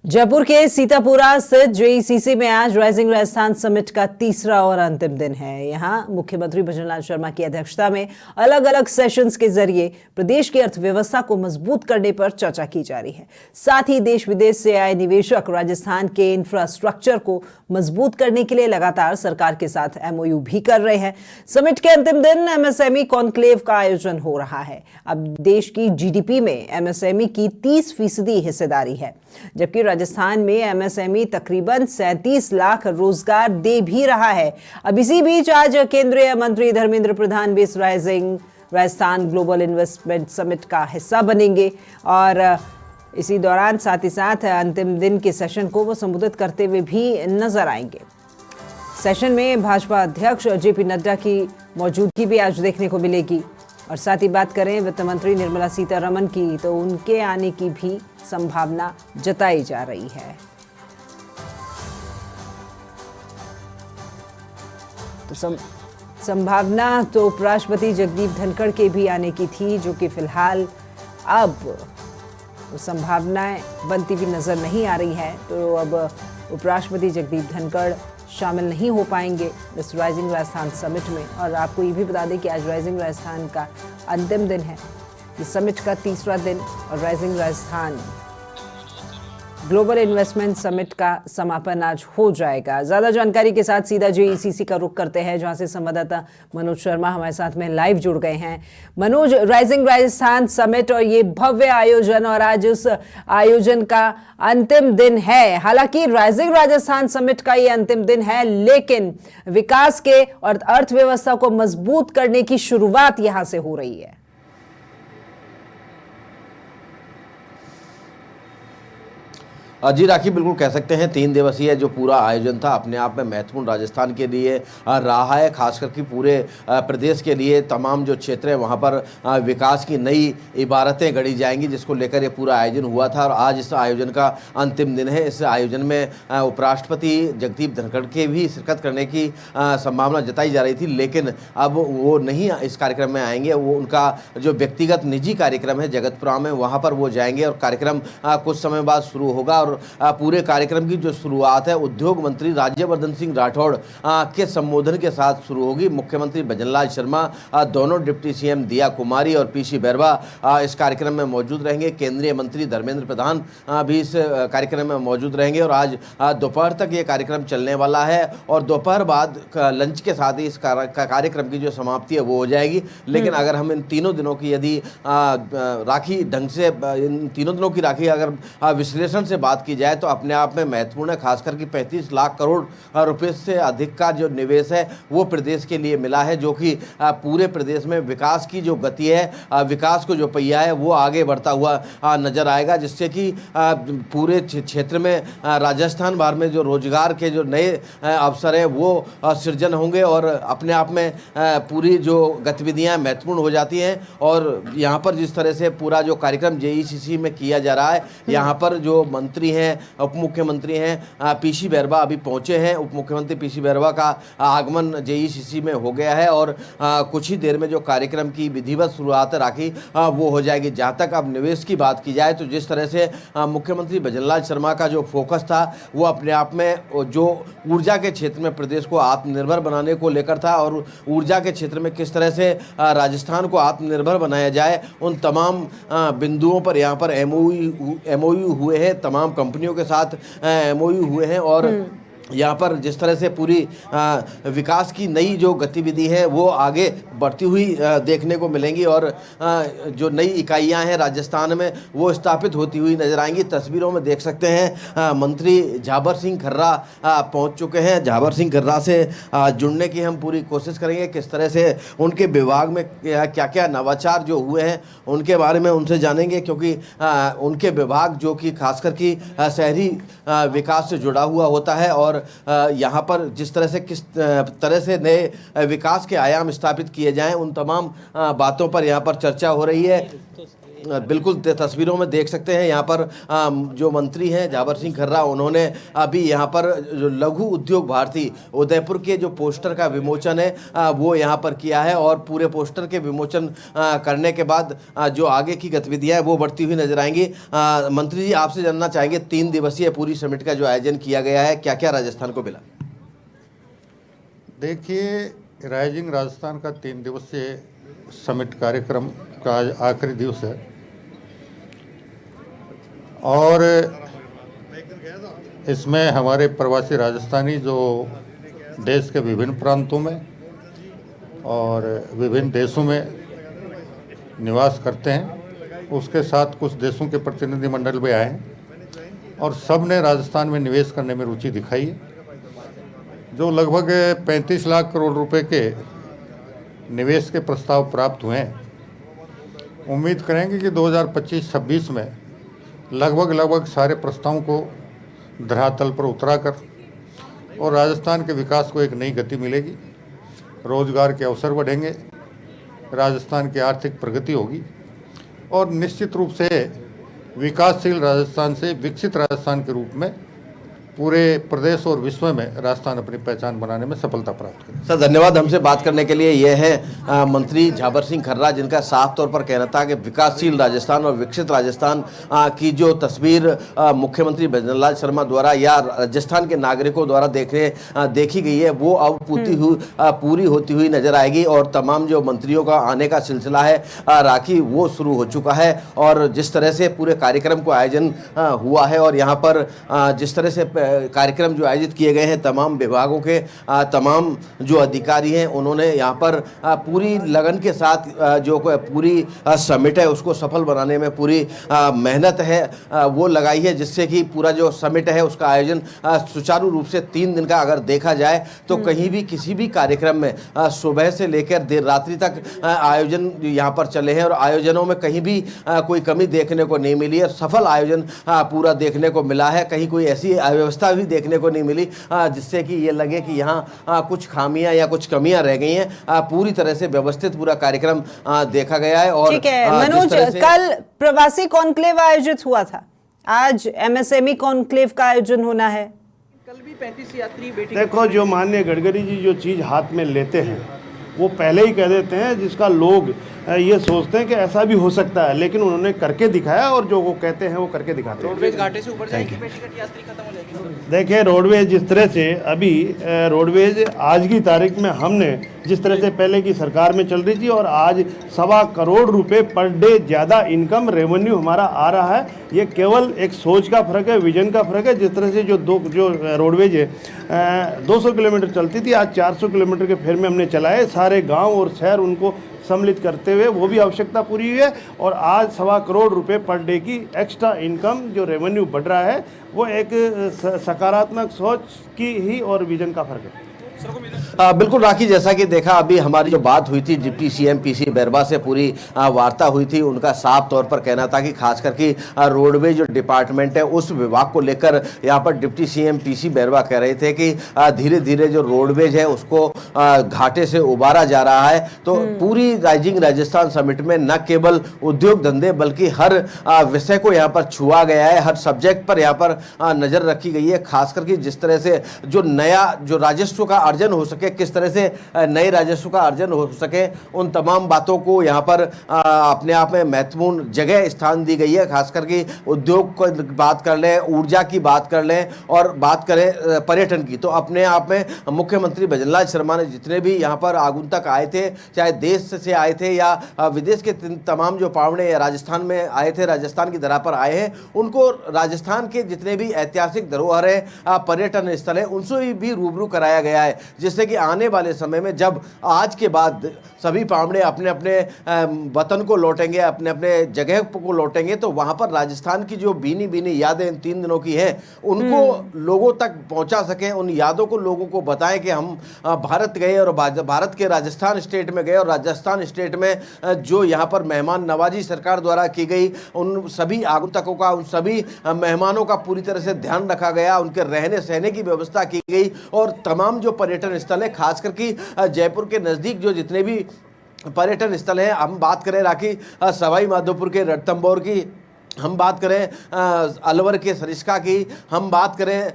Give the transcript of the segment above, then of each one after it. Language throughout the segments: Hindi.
जयपुर के सीतापुरा स्थित जेईसीसी में आज राइजिंग राजस्थान समिट का तीसरा और अंतिम दिन है। यहां मुख्यमंत्री भजनलाल शर्मा की अध्यक्षता में अलग अलग सेशंस के जरिए प्रदेश की अर्थव्यवस्था को मजबूत करने पर चर्चा की जा रही है। साथ ही देश विदेश से आए निवेशक राजस्थान के इंफ्रास्ट्रक्चर को मजबूत करने के लिए लगातार सरकार के साथ एमओयू भी कर रहे हैं। समिट के अंतिम दिन एमएसएमई कॉन्क्लेव का आयोजन हो रहा है। अब देश की जीडीपी में एमएसएमई की 30% हिस्सेदारी है, जबकि राजस्थान में एमएसएमई तकरीबन 37 लाख रोजगार दे भी रहा है। अब इसी बीच आज केंद्रीय मंत्री धर्मेंद्र प्रधान भी rising Rajasthan global investment summit का हिस्सा बनेंगे और इसी दौरान साथ ही साथ अंतिम दिन के सेशन को वो संबोधित करते हुए भी नजर आएंगे। सेशन में भाजपा अध्यक्ष जेपी नड्डा की मौजूदगी भी आज देखने को मिलेगी। और साथ ही बात करें वित्त मंत्री निर्मला सीतारमण की, तो उनके आने की भी संभावना जताई जा रही है। तो संभावना तो उपराष्ट्रपति जगदीप धनखड़ के भी आने की थी, जो कि फिलहाल अब संभावनाएं बनती भी नजर नहीं आ रही है। तो अब उपराष्ट्रपति जगदीप धनखड़ शामिल नहीं हो पाएंगे इस राइजिंग राजस्थान समिट में। और आपको ये भी बता दें कि आज राइजिंग राजस्थान का अंतिम दिन है, ये समिट का तीसरा दिन, और rising Rajasthan global investment summit का समापन आज हो जाएगा। ज्यादा जानकारी के साथ सीधा जेईसीसी का रुख करते हैं, जहां से संवाददाता मनोज शर्मा हमारे साथ में लाइव जुड़ गए हैं। मनोज, राइजिंग राजस्थान समिट और ये भव्य आयोजन, और आज उस आयोजन का अंतिम दिन है। हालांकि राइजिंग राजस्थान समिट का ये अंतिम दिन है, लेकिन विकास के और अर्थव्यवस्था को मजबूत करने की शुरुआत यहां से हो रही है। जी राखी, बिल्कुल कह सकते हैं 3 दिवसीय जो पूरा आयोजन था अपने आप में महत्वपूर्ण राजस्थान के लिए रहा है। खास करके पूरे प्रदेश के लिए तमाम जो क्षेत्र है वहाँ पर विकास की नई इबारतें गढ़ी जाएंगी, जिसको लेकर ये पूरा आयोजन हुआ था। और आज इस आयोजन का अंतिम दिन है। इस आयोजन में उपराष्ट्रपति जगदीप धनखड़ के भी शिरकत करने की संभावना जताई जा रही थी, लेकिन अब वो नहीं इस कार्यक्रम में आएंगे। वो उनका जो व्यक्तिगत निजी कार्यक्रम है जगतपुरा में, वहाँ पर वो जाएंगे और कार्यक्रम कुछ समय बाद शुरू होगा। और पूरे कार्यक्रम की जो शुरुआत है उद्योग मंत्री राज्यवर्धन सिंह राठौड़ के संबोधन के साथ शुरू होगी। मुख्यमंत्री भजनलाल शर्मा, दोनों डिप्टी सीएम दिया कुमारी और पीसी बैरवा इस कार्यक्रम में मौजूद रहेंगे। केंद्रीय मंत्री धर्मेंद्र प्रधान भी इस कार्यक्रम में मौजूद रहेंगे। और आज दोपहर तक ये कार्यक्रम चलने वाला है और दोपहर बाद लंच के साथ ही इस कार्यक्रम की जो समाप्ति है वो हो जाएगी। लेकिन अगर हम इन तीनों दिनों की यदि राखी ढंग से, इन तीनों दिनों की राखी अगर विश्लेषण से बात की जाए तो अपने आप में महत्वपूर्ण है। खासकर कि 35 लाख करोड़ रुपए से अधिक का जो निवेश है वो प्रदेश के लिए मिला है, जो कि पूरे प्रदेश में विकास की जो गति है, विकास को जो पहिया है वो आगे बढ़ता हुआ नजर आएगा, जिससे कि पूरे क्षेत्र में राजस्थान भर में जो रोजगार के जो नए अवसर है वो सृजन होंगे और अपने आप में पूरी जो गतिविधियां महत्वपूर्ण हो जाती हैं। और यहाँ पर जिस तरह से पूरा जो कार्यक्रम जेईसीसी में किया जा रहा है, यहाँ पर जो मंत्री हैं, उप मुख्यमंत्री हैं, पीसी बैरवा अभी पहुंचे हैं। उप मुख्यमंत्री पीसी बैरवा का आगमन जेईसीसी में हो गया है और कुछ ही देर में जो कार्यक्रम की विधिवत शुरुआत राखी वो हो जाएगी। जहां तक अब निवेश की बात की जाए तो जिस तरह से मुख्यमंत्री भजनलाल शर्मा का जो फोकस था वो अपने आप में जो ऊर्जा के क्षेत्र में प्रदेश को आत्मनिर्भर बनाने को लेकर था, और ऊर्जा के क्षेत्र में किस तरह से राजस्थान को आत्मनिर्भर बनाया जाए, उन तमाम बिंदुओं पर यहाँ पर एमओयू हुए हैं। तमाम कंपनियों के साथ एमओयू हुए हैं और यहाँ पर जिस तरह से पूरी विकास की नई जो गतिविधि है वो आगे बढ़ती हुई देखने को मिलेंगी और जो नई इकाइयाँ हैं राजस्थान में वो स्थापित होती हुई नजर आएंगी। तस्वीरों में देख सकते हैं मंत्री झाबर सिंह खर्रा पहुँच चुके हैं। झाबर सिंह खर्रा से जुड़ने की हम पूरी कोशिश करेंगे, किस तरह से उनके विभाग में क्या क्या नवाचार जो हुए हैं उनके बारे में उनसे जानेंगे, क्योंकि उनके विभाग जो कि खासकर कि शहरी विकास से जुड़ा हुआ होता है और यहाँ पर जिस तरह से किस तरह से नए विकास के आयाम स्थापित किए जाएं, उन तमाम बातों पर यहाँ पर चर्चा हो रही है। बिल्कुल तस्वीरों में देख सकते हैं यहाँ पर जो मंत्री हैं जाबर सिंह खर्रा, उन्होंने अभी यहाँ पर जो लघु उद्योग भारती उदयपुर के जो पोस्टर का विमोचन है वो यहाँ पर किया है और पूरे पोस्टर के विमोचन करने के बाद जो आगे की गतिविधियाँ हैं वो बढ़ती हुई नजर आएंगी। मंत्री जी, आपसे जानना चाहेंगे 3 दिवसीय पूरी समिट का जो आयोजन किया गया है, क्या क्या राजस्थान को मिला? देखिए, राइजिंग राजस्थान का 3 दिवसीय समिट कार्यक्रम का आज आखिरी दिवस है और इसमें हमारे प्रवासी राजस्थानी जो देश के विभिन्न प्रांतों में और विभिन्न देशों में निवास करते हैं, उसके साथ कुछ देशों के प्रतिनिधिमंडल भी आए हैं और सब ने राजस्थान में निवेश करने में रुचि दिखाई है। जो लगभग 35 लाख करोड़ रुपए के निवेश के प्रस्ताव प्राप्त हुए हैं, उम्मीद करेंगे कि 2025-26 में लगभग सारे प्रस्तावों को धरातल पर उतराकर और राजस्थान के विकास को एक नई गति मिलेगी, रोजगार के अवसर बढ़ेंगे, राजस्थान की आर्थिक प्रगति होगी और निश्चित रूप से विकासशील राजस्थान से विकसित राजस्थान के रूप में पूरे प्रदेश और विश्व में राजस्थान अपनी पहचान बनाने में सफलता प्राप्त करे। सर, धन्यवाद हमसे बात करने के लिए। यह है मंत्री जाबर सिंह खर्रा, जिनका साफ तौर पर कहना था कि विकासशील राजस्थान और विकसित राजस्थान की जो तस्वीर मुख्यमंत्री भजनलाल शर्मा द्वारा या राजस्थान के नागरिकों द्वारा देखी गई है, वो अब पूरी होती हुई नजर आएगी और तमाम जो मंत्रियों का आने का सिलसिला है राखी, वो शुरू हो चुका है। और जिस तरह से पूरे कार्यक्रम को आयोजन हुआ है और यहाँ पर जिस तरह से कार्यक्रम जो आयोजित किए गए हैं, तमाम विभागों के तमाम जो अधिकारी हैं, उन्होंने यहाँ पर पूरी लगन के साथ जो पूरी समिट है उसको सफल बनाने में पूरी मेहनत है वो लगाई है, जिससे कि पूरा जो समिट है उसका आयोजन सुचारू रूप से 3 दिन का अगर देखा जाए तो कहीं भी किसी भी कार्यक्रम में सुबह से लेकर देर रात्रि तक आयोजन यहाँ पर चले हैं और आयोजनों में कहीं भी कोई कमी देखने को नहीं मिली है। सफल आयोजन पूरा देखने को मिला है, कहीं कोई ऐसी व्यवस्था भी देखने को नहीं मिली जिससे कि ये लगे कि यहाँ कुछ खामियां या कुछ कमियां रह गई हैं। पूरी तरह से व्यवस्थित पूरा कार्यक्रम देखा गया है। और ठीक है मनोज, कल प्रवासी कॉन्क्लेव आयोजित हुआ था, आज एमएसएमई कॉन्क्लेव का आयोजन होना है। कल भी 35 यात्री बैठे। देखो, जो माननीय गडकरी जी जो चीज़ हाथ में लेते हैं वो पहले ही कह देते हैं, जिसका लोग ये सोचते हैं कि ऐसा भी हो सकता है, लेकिन उन्होंने करके दिखाया और जो वो कहते हैं वो करके दिखाते हैं। रोडवेज घाटे से ऊपर जाएगी, टिकट यात्री खत्म हो जाएगी। देखिए, रोडवेज जिस तरह से अभी रोडवेज आज की तारीख में हमने जिस तरह से पहले की सरकार में चल रही थी और आज 1.25 करोड़ रुपए पर डे ज़्यादा इनकम रेवेन्यू हमारा आ रहा है, ये केवल एक सोच का फ़र्क है, विजन का फ़र्क है। जिस तरह से जो रोडवेज है 200 किलोमीटर चलती थी, आज 400 किलोमीटर के फेर में हमने चलाए, सारे गाँव और शहर उनको सम्मिलित करते हुए वो भी आवश्यकता पूरी हुई है और आज 1.25 करोड़ रुपए पर डे की एक्स्ट्रा इनकम जो रेवेन्यू बढ़ रहा है वो एक सकारात्मक सोच की ही और विजन का फर्क है। बिल्कुल राखी, जैसा कि देखा अभी हमारी जो बात हुई थी डिप्टी सीएम पीसी बैरवा से पूरी वार्ता हुई थी, उनका साफ तौर पर कहना था कि खास करके रोडवेज जो डिपार्टमेंट है उस विभाग को लेकर यहाँ पर डिप्टी सीएम पीसी बैरवा कह रहे थे कि धीरे धीरे जो रोडवेज है उसको घाटे से उबारा जा रहा है। तो पूरी राइजिंग राजस्थान समिट में न केवल उद्योग धंधे बल्कि हर विषय को यहाँ पर छुआ गया है, हर सब्जेक्ट पर यहाँ पर नजर रखी गई है। खास करके जिस तरह से जो नया जो राजस्व का अर्जन हो सके, किस तरह से नए राजस्व का अर्जन हो सके, उन तमाम बातों को यहाँ पर अपने आप में महत्वपूर्ण जगह स्थान दी गई है। खास करके उद्योग को बात कर लें, ऊर्जा की बात कर लें और बात करें पर्यटन की, तो अपने आप में मुख्यमंत्री भजनलाल शर्मा ने जितने भी यहाँ पर आगुन्तक आए थे, चाहे देश से आए थे या विदेश के तमाम जो पावने राजस्थान में आए थे, राजस्थान की धरा पर आए हैं, उनको राजस्थान के जितने भी ऐतिहासिक धरोहर है, पर्यटन स्थल है, उनसे भी रूबरू कराया गया है, जिससे कि आने वाले समय में जब आज के बाद सभी पावड़े अपने अपने वतन को लौटेंगे, अपने अपने जगह को लौटेंगे, तो वहाँ पर राजस्थान की जो बीनी बीनी यादें इन 3 दिनों की हैं उनको लोगों तक पहुँचा सकें, उन यादों को लोगों को बताएं कि हम भारत गए और भारत के राजस्थान स्टेट में गए और राजस्थान स्टेट में जो यहाँ पर मेहमान नवाजी सरकार द्वारा की गई, उन सभी आगंतुकों का, उन सभी मेहमानों का पूरी तरह से ध्यान रखा गया, उनके रहने सहने की व्यवस्था की गई और तमाम जो पर्यटन स्थल है, खास करके जयपुर के नज़दीक जो जितने भी पर्यटन स्थल है। हम बात करें राखी सवाई माधोपुर के रणथंभौर की, हम बात करें अलवर के सरिस्का की, हम बात करें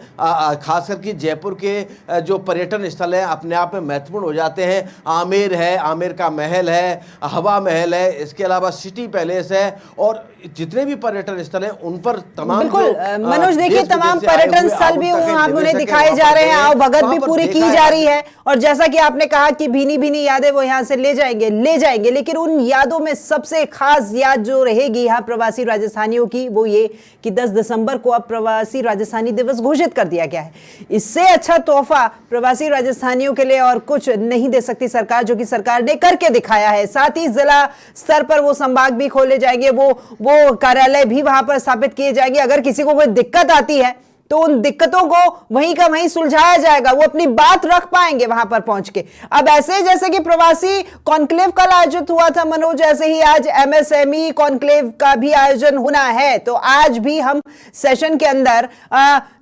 खासकर कि जयपुर के जो पर्यटन स्थल हैं अपने आप में महत्वपूर्ण हो जाते हैं। आमेर है, आमेर का महल है, हवा महल है, इसके अलावा सिटी पैलेस है, और जितने भी पर्यटन स्थल हैं उन पर तमाम बिल्कुल मनोज, देखिए तमाम पर्यटन स्थल भी उन्हें दिखाए जा रहे हैं, आओ भगत भी पूरी की जा रही है। और जैसा कि आपने कहा कि भीनी भीनी यादें वो यहाँ से ले जाएंगे, लेकिन उन यादों में सबसे खास याद जो रहेगी यहाँ प्रवासी राजस्थानियों की वो ये कि 10 दिसंबर को अब प्रवासी राजस्थानी दिवस घोषित कर दिया गया है। इससे अच्छा तोहफा प्रवासी राजस्थानियों के लिए और कुछ नहीं दे सकती सरकार, जो कि सरकार ने करके दिखाया है। साथ ही जिला स्तर पर वो संभाग भी खोले जाएंगे, वो कार्यालय भी वहां पर स्थापित किए जाएंगे। अगर किसी को कोई दिक्कत आती है तो उन दिक्कतों को वहीं का वहीं सुलझाया जाएगा, वो अपनी बात रख पाएंगे वहां पर पहुंच के। अब ऐसे जैसे कि प्रवासी कॉन्क्लेव कल आयोजित हुआ था मनोज, ऐसे ही आज एमएसएमई कॉन्क्लेव का भी आयोजन होना है। तो आज भी हम सेशन के अंदर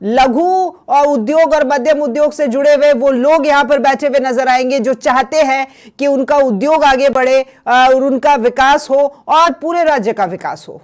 लघु और उद्योग और मध्यम उद्योग से जुड़े हुए वो लोग यहां पर बैठे हुए नजर आएंगे जो चाहते हैं कि उनका उद्योग आगे बढ़े और उनका विकास हो और पूरे राज्य का विकास हो।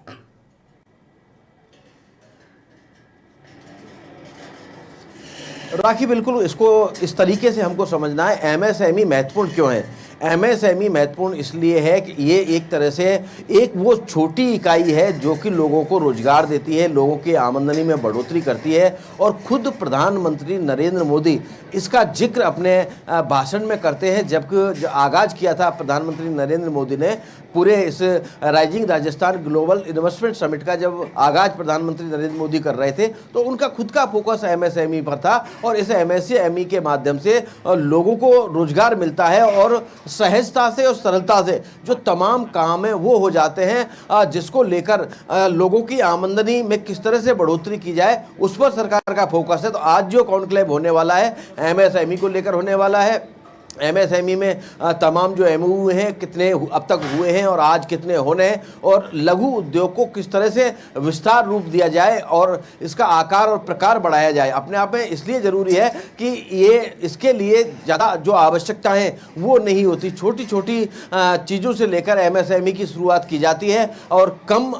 राखी, बिल्कुल इसको इस तरीके से हमको समझना है। एमएसएमई महत्वपूर्ण क्यों है? एमएसएमई महत्वपूर्ण इसलिए है कि ये एक तरह से एक वो छोटी इकाई है जो कि लोगों को रोजगार देती है, लोगों की आमदनी में बढ़ोतरी करती है। और खुद प्रधानमंत्री नरेंद्र मोदी इसका जिक्र अपने भाषण में करते हैं। जबकि आगाज़ किया था प्रधानमंत्री नरेंद्र मोदी ने पूरे इस rising Rajasthan global investment summit का, जब आगाज़ प्रधानमंत्री नरेंद्र मोदी कर रहे थे तो उनका खुद का फोकस एमएसएमई पर था। और इस एमएसएमई के माध्यम से लोगों को रोजगार मिलता है और सहजता से और सरलता से जो तमाम काम है वो हो जाते हैं, जिसको लेकर लोगों की आमदनी में किस तरह से बढ़ोतरी की जाए उस पर सरकार का फोकस है। तो आज जो कॉन्क्लेव होने वाला है एमएसएमई को लेकर होने वाला है। एमएसएमई में तमाम जो एमओयू हैं कितने अब तक हुए हैं और आज कितने होने हैं, और लघु उद्योग को किस तरह से विस्तार रूप दिया जाए और इसका आकार और प्रकार बढ़ाया जाए, अपने आप में इसलिए ज़रूरी है कि ये इसके लिए ज़्यादा जो आवश्यकताएं वो नहीं होती। छोटी छोटी चीज़ों से लेकर एमएसएमई की शुरुआत की जाती है और कम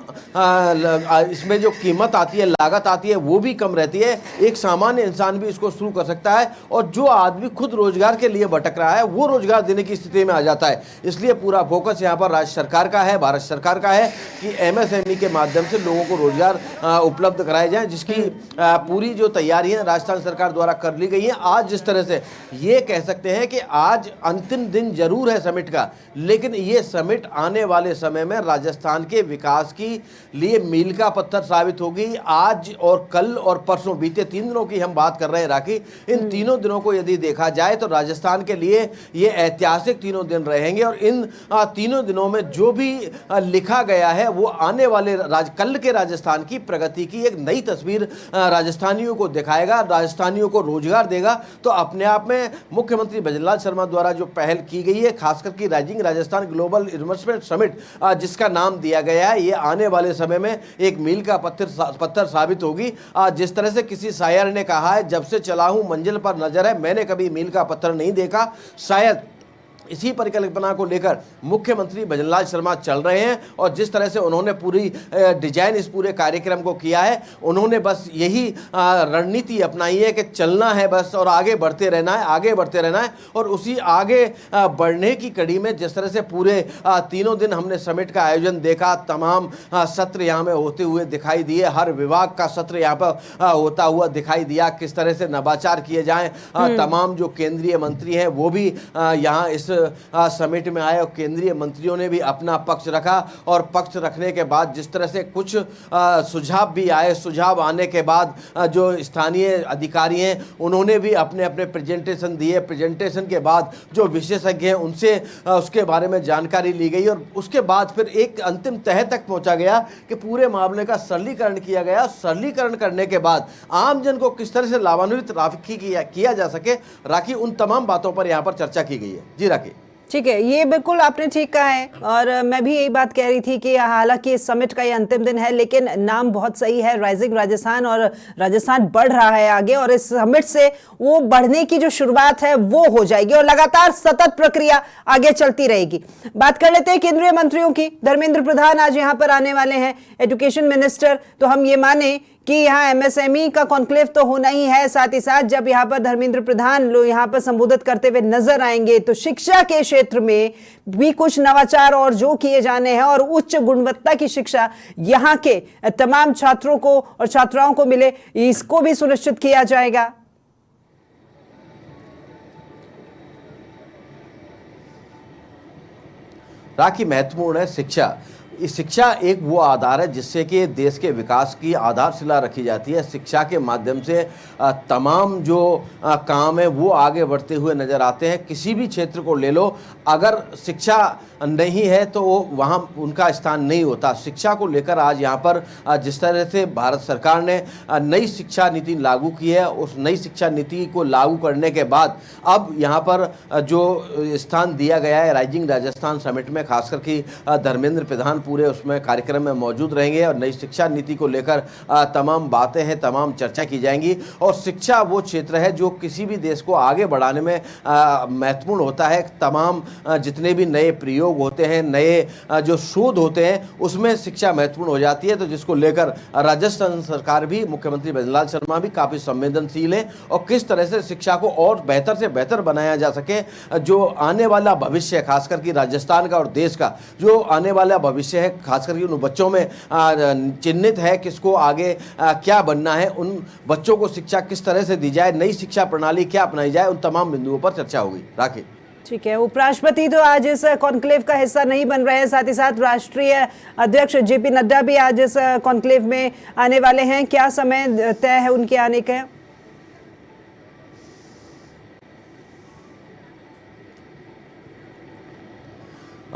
इसमें जो कीमत आती है, लागत आती है, वो भी कम रहती है। एक सामान्य इंसान भी इसको शुरू कर सकता है और जो आदमी खुद रोजगार के लिए भटक रहा है वो रोजगार देने की स्थिति में आ जाता है। इसलिए पूरा फोकस यहाँ पर राज्य सरकार का है, भारत सरकार का है कि एमएसएमई के माध्यम से लोगों को रोजगार उपलब्ध कराए जाएं, जिसकी पूरी जो तैयारियां राजस्थान सरकार द्वारा कर ली गई हैं। आज जिस तरह से ये कह सकते हैं कि आज अंतिम दिन जरूर है समिट का, लेकिन ये समिट आने वाले समय में राजस्थान के विकास की लिए मील का पत्थर साबित होगी। आज और कल और परसों, बीते 3 दिनों की हम बात कर रहे हैं राखी, इन तीनों दिनों को यदि देखा जाए तो राजस्थान के लिए ये ऐतिहासिक तीनों दिन रहेंगे। और इन तीनों दिनों में जो भी लिखा गया है वो आने वाले कल के राजस्थान की प्रगति की एक नई तस्वीर राजस्थानियों को दिखाएगा, राजस्थानियों को रोजगार देगा। तो अपने आप में मुख्यमंत्री भजनलाल शर्मा द्वारा जो पहल की गई है, खासकर की rising Rajasthan global investment summit जिसका नाम दिया गया है, ये आने वाले समय में एक मील का पत्थर साबित होगी। जिस तरह से किसी शायर ने कहा है, जब से चला हूं मंजिल पर नजर है, मैंने कभी मील का पत्थर नहीं देखा। शायद इसी परिकल्पना को लेकर मुख्यमंत्री भजनलाल शर्मा चल रहे हैं। और जिस तरह से उन्होंने पूरी डिजाइन इस पूरे कार्यक्रम को किया है, उन्होंने बस यही रणनीति अपनाई है कि चलना है बस और आगे बढ़ते रहना है, आगे बढ़ते रहना है। और उसी आगे बढ़ने की कड़ी में जिस तरह से पूरे तीनों दिन हमने समिट का आयोजन देखा, तमाम सत्र यहाँ में होते हुए दिखाई दिए, हर विभाग का सत्र यहाँ पर होता हुआ दिखाई दिया, किस तरह से नवाचार किए जाएं। तमाम जो केंद्रीय मंत्री हैं वो भी यहाँ इस समिट में आए और केंद्रीय मंत्रियों ने भी अपना पक्ष रखा। और पक्ष रखने के बाद जिस तरह से कुछ सुझाव भी आए, सुझाव आने के बाद जो स्थानीय अधिकारी हैं उन्होंने भी अपने अपने प्रेजेंटेशन दिए। प्रेजेंटेशन के बाद जो विशेषज्ञ हैं उनसे उसके बारे में जानकारी ली गई और उसके बाद फिर एक अंतिम तह तक पहुंचा गया कि पूरे मामले का सरलीकरण किया गया। सरलीकरण करने के बाद आम जन को किस तरह से लाभान्वित किया जा सके, राखी, उन तमाम बातों पर यहाँ पर चर्चा की गई है। जी राखी। ठीक है, ये बिल्कुल आपने ठीक कहा है और मैं भी यही बात कह रही थी कि हालांकि इस समिट का ये अंतिम दिन है, लेकिन नाम बहुत सही है, राइजिंग राजस्थान, और राजस्थान बढ़ रहा है आगे, और इस समिट से वो बढ़ने की जो शुरुआत है वो हो जाएगी और लगातार सतत प्रक्रिया आगे चलती रहेगी। बात कर लेते हैं केंद्रीय मंत्रियों की। धर्मेंद्र प्रधान आज यहाँ पर आने वाले हैं, एजुकेशन मिनिस्टर, तो हम ये माने कि यहाँ एमएसएमई का कॉन्क्लेव तो होना ही है। साथ ही साथ जब यहाँ पर धर्मेंद्र प्रधान लोग यहाँ पर संबोधित करते हुए नजर आएंगे तो शिक्षा के क्षेत्र में भी कुछ नवाचार और जो किए जाने हैं और उच्च गुणवत्ता की शिक्षा यहाँ के तमाम छात्रों को और छात्राओं को मिले, इसको भी सुनिश्चित किया जाएगा। राखी, महत्वपूर्ण है शिक्षा। इस शिक्षा एक वो आधार है जिससे कि देश के विकास की आधारशिला रखी जाती है। शिक्षा के माध्यम से तमाम जो काम है वो आगे बढ़ते हुए नजर आते हैं। किसी भी क्षेत्र को ले लो, अगर शिक्षा नहीं है तो वहाँ उनका स्थान नहीं होता। शिक्षा को लेकर आज यहाँ पर जिस तरह से भारत सरकार ने नई शिक्षा नीति लागू की है, उस नई शिक्षा नीति को लागू करने के बाद अब यहाँ पर जो स्थान दिया गया है राइजिंग राजस्थान समिट में, खासकर कि धर्मेंद्र प्रधान पूरे उसमें कार्यक्रम में मौजूद रहेंगे और नई शिक्षा नीति को लेकर तमाम बातें हैं, तमाम चर्चा की जाएंगी। और शिक्षा वो क्षेत्र है जो किसी भी देश को आगे बढ़ाने में महत्वपूर्ण होता है। तमाम जितने भी नए प्रयोग होते हैं, नए जो शोध होते हैं, उसमें शिक्षा महत्वपूर्ण हो जाती है। तो जिसको लेकर राजस्थान सरकार भी, मुख्यमंत्री भजनलाल शर्मा भी काफ़ी संवेदनशील है और किस तरह से शिक्षा को और बेहतर से बेहतर बनाया जा सके। जो आने वाला भविष्य, खासकर कि राजस्थान का और देश का जो आने वाला भविष्य है, खासकर कि उन बच्चों में चिन्हित है किसको आगे क्या बनना है, उन बच्चों को शिक्षा किस तरह से दी जाए, नई शिक्षा प्रणाली क्या अपनाई जाए, उन तमाम बिंदुओं पर चर्चा होगी। राखी, ठीक है, उपराष्ट्रपति तो आज इस कॉन्क्लेव का हिस्सा नहीं बन रहे हैं, साथ ही साथ राष्ट्रीय अध्यक्ष जेपी नड्डा भी आज इस कॉन्क्लेव में आने वाले हैं। क्या समय तय है उनके आने का?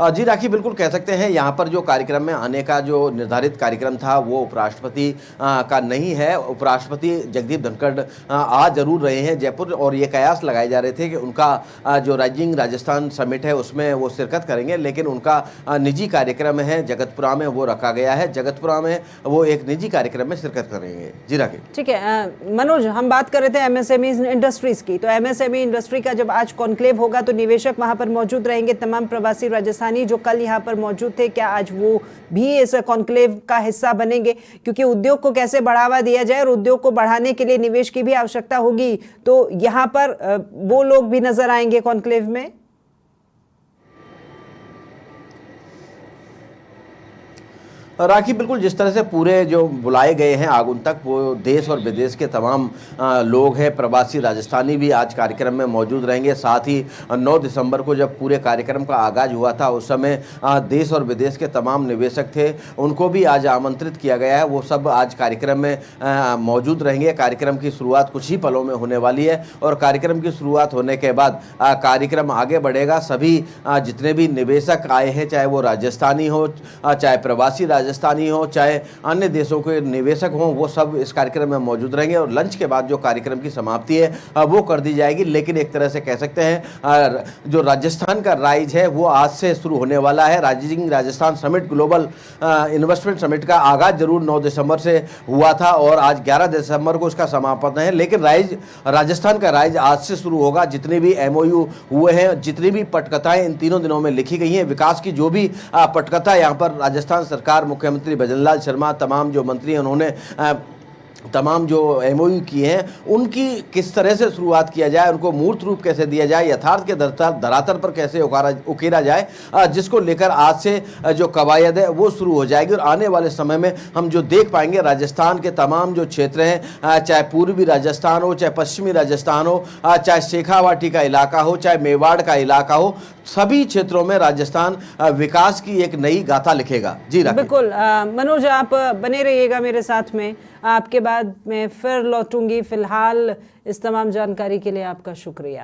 जी राखी, बिल्कुल कह सकते हैं यहाँ पर जो कार्यक्रम में आने का जो निर्धारित कार्यक्रम था वो उपराष्ट्रपति का नहीं है। उपराष्ट्रपति जगदीप धनखड़ आ जरूर रहे हैं जयपुर और ये कयास लगाए जा रहे थे कि उनका जो राइजिंग राजस्थान समिट है उसमें वो शिरकत करेंगे, लेकिन उनका निजी कार्यक्रम है जगतपुरा में, वो रखा गया है। जगतपुरा में वो एक निजी कार्यक्रम में शिरकत करेंगे। जी राखी, ठीक है। मनोज, हम बात कर रहे थे एमएसएमई इंडस्ट्रीज की, तो एमएसएमई इंडस्ट्री का जब आज कॉन्क्लेव होगा तो निवेशक वहां पर मौजूद रहेंगे, तमाम प्रवासी राजस्थानी जो कल यहाँ पर मौजूद थे, क्या आज वो भी इस कॉन्क्लेव का हिस्सा बनेंगे? क्योंकि उद्योग को कैसे बढ़ावा दिया जाए और उद्योग को बढ़ाने के लिए निवेश की भी आवश्यकता होगी, तो यहाँ पर वो लोग भी नजर आएंगे कॉन्क्लेव में। राखी, बिल्कुल जिस तरह से पूरे जो बुलाए गए हैं आगुन्तक, वो देश और विदेश के तमाम लोग हैं। प्रवासी राजस्थानी भी आज कार्यक्रम में मौजूद रहेंगे। साथ ही 9 दिसंबर को जब पूरे कार्यक्रम का आगाज हुआ था उस समय देश और विदेश के तमाम निवेशक थे, उनको भी आज आमंत्रित किया गया है। वो सब आज कार्यक्रम में मौजूद रहेंगे। कार्यक्रम की शुरुआत कुछ ही पलों में होने वाली है और कार्यक्रम की शुरुआत होने के बाद कार्यक्रम आगे बढ़ेगा। सभी जितने भी निवेशक आए हैं, चाहे वो राजस्थानी हो, चाहे प्रवासी राजस्थानी हो, चाहे अन्य देशों के निवेशक हों, वो सब इस कार्यक्रम में मौजूद रहेंगे और लंच के बाद जो कार्यक्रम की समाप्ति है वो कर दी जाएगी। लेकिन एक तरह से कह सकते हैं जो राजस्थान का राइज है वो आज से शुरू होने वाला है। Rising Rajasthan summit, global investment summit का आगाज जरूर 9 दिसंबर से हुआ था और आज 11 दिसंबर को उसका समापन है, लेकिन राजस्थान का राइज आज से शुरू होगा। जितने भी MOU हुए हैं, जितनी भी पटकथाएं इन तीनों दिनों में लिखी गई हैं, विकास की जो भी पटकथा यहाँ पर राजस्थान सरकार, मुख्यमंत्री भजनलाल शर्मा, तमाम जो मंत्री हैं, उन्होंने तमाम जो MOU किए हैं उनकी किस तरह से शुरुआत किया जाए, उनको मूर्त रूप कैसे दिया जाए, यथार्थ के धरातल पर कैसे उकेरा जाए, जिसको लेकर आज से जो कवायद है वो शुरू हो जाएगी। और आने वाले समय में हम जो देख पाएंगे, राजस्थान के तमाम जो क्षेत्र हैं, चाहे पूर्वी राजस्थान हो, चाहे पश्चिमी राजस्थान हो, चाहे शेखावाटी का इलाका हो, चाहे मेवाड़ का इलाका हो, सभी क्षेत्रों में राजस्थान विकास की एक नई गाथा लिखेगा। जी बिल्कुल। मनोज, आप बने रहिएगा मेरे साथ में, आपके बाद मैं फिर लौटूंगी। फिलहाल इस तमाम जानकारी के लिए आपका शुक्रिया।